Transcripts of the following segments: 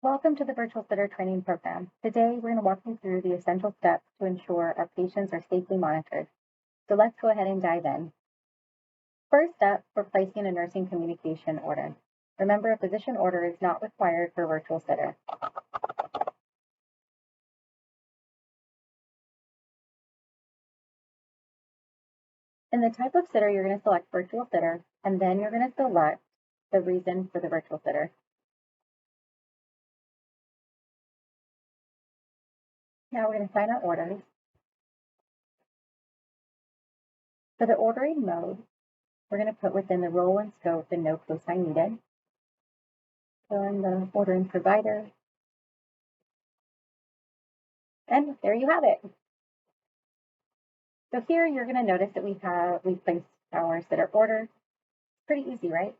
Welcome to the Virtual Sitter Training Program. Today, we're going to walk you through the essential steps to ensure our patients are safely monitored. So let's go ahead and dive in. First step for placing a nursing communication order. Remember, a physician order is not required for a virtual sitter. In the type of sitter, you're going to select virtual sitter, and then you're going to select the reason for the virtual sitter. Now we're going to assign our orders. For the ordering mode, we're going to put within the role and scope and no cosign needed. Fill in the ordering provider. And there you have it. So here you're going to notice that we've placed our sitter order. Pretty easy, right?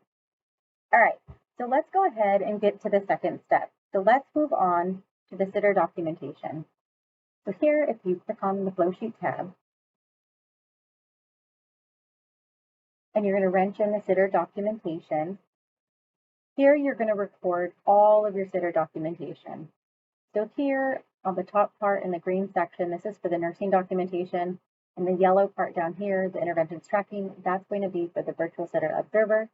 All right, so let's go ahead and get to the second step. So let's move on to the sitter documentation. So here, if you click on the flow sheet tab, and you're going to wrench in the sitter documentation, here you're going to record all of your sitter documentation. So here on the top part in the green section, this is for the nursing documentation, and the yellow part down here, the interventions tracking, that's going to be for the virtual sitter observer.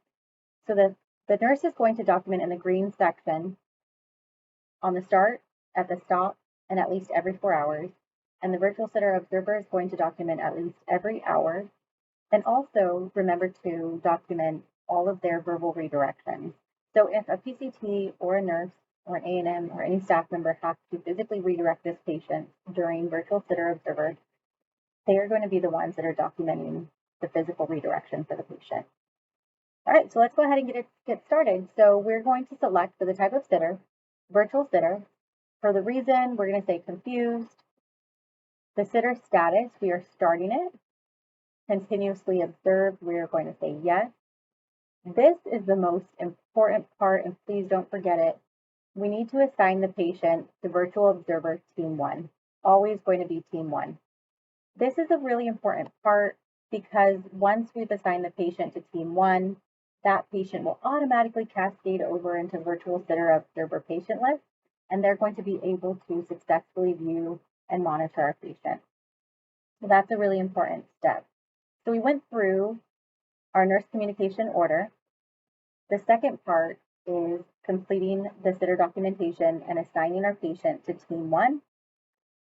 So the nurse is going to document in the green section on the start, at the stop, and at least every 4 hours. And the virtual sitter observer is going to document at least every hour. And also remember to document all of their verbal redirections. So if a PCT or a nurse or an A&M or any staff member has to physically redirect this patient during virtual sitter observer, they are going to be the ones that are documenting the physical redirection for the patient. All right, so let's go ahead and get started. So we're going to select for the type of sitter, virtual sitter. For the reason, we're going to say confused. The sitter status, we are starting it. Continuously observed, we are going to say yes. This is the most important part, and please don't forget it. We need to assign the patient to virtual observer team 1. Always going to be team 1. This is a really important part because once we've assigned the patient to team 1, that patient will automatically cascade over into virtual sitter observer patient list, and they're going to be able to successfully view and monitor our patient. So that's a really important step. So we went through our nurse communication order. The second part is completing the sitter documentation and assigning our patient to team 1.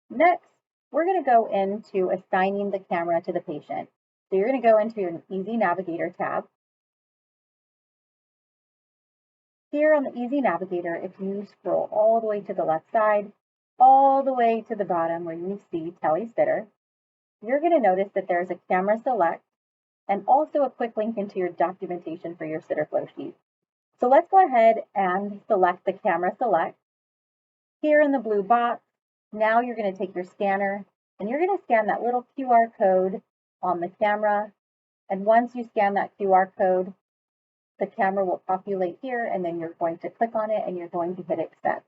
Next, we're going to go into assigning the camera to the patient. So you're going to go into your Easy Navigator tab. Here on the Easy Navigator, if you scroll all the way to the left side, all the way to the bottom where you see Telesitter, you're going to notice that there's a camera select and also a quick link into your documentation for your sitter flow sheet. So let's go ahead and select the camera select. Here in the blue box, now you're going to take your scanner and you're going to scan that little QR code on the camera. And once you scan that QR code, the camera will populate here, and then you're going to click on it and you're going to hit accept.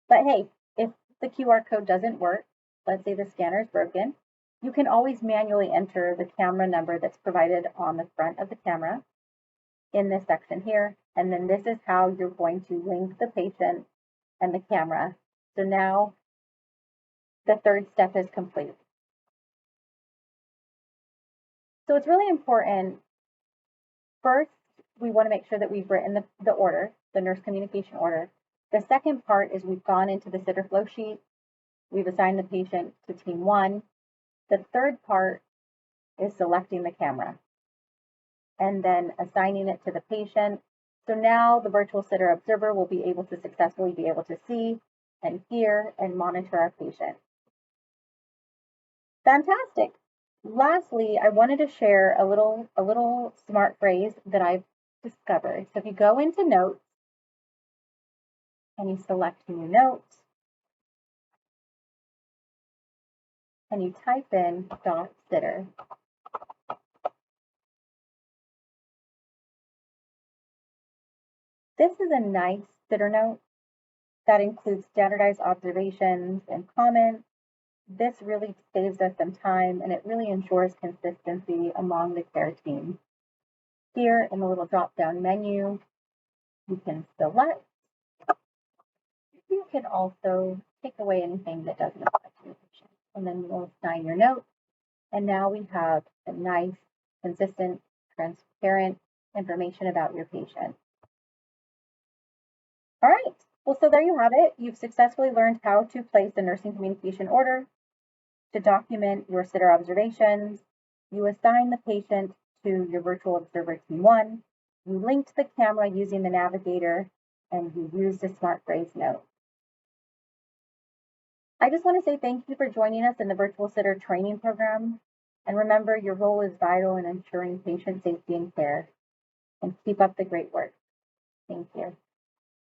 But hey, if the QR code doesn't work, let's say the scanner is broken, you can always manually enter the camera number that's provided on the front of the camera in this section here. And then this is how you're going to link the patient and the camera. So now the third step is complete. So it's really important. First, we want to make sure that we've written the order, the nurse communication order. The second part is we've gone into the sitter flow sheet. We've assigned the patient to team 1. The third part is selecting the camera and then assigning it to the patient. So now the virtual sitter observer will be able to successfully be able to see and hear and monitor our patient. Fantastic. Lastly, I wanted to share a little smart phrase that I've discovered. So if you go into notes and you select new notes and you type in .sitter, this is a nice sitter note that includes standardized observations and comments. This really saves us some time and it really ensures consistency among the care team. Here in the little drop-down menu, you can select You can also take away anything that doesn't apply to your patient. And then we'll sign your note. And now we have a nice, consistent, transparent information about your patient. All right. Well, so there you have it. You've successfully learned how to place a nursing communication order, to document your sitter observations. You assign the patient to your virtual observer team 1. You linked the camera using the navigator, and you used a smart phrase note. I just want to say thank you for joining us in the Virtual Sitter Training Program. And remember, your role is vital in ensuring patient safety and care. And keep up the great work. Thank you.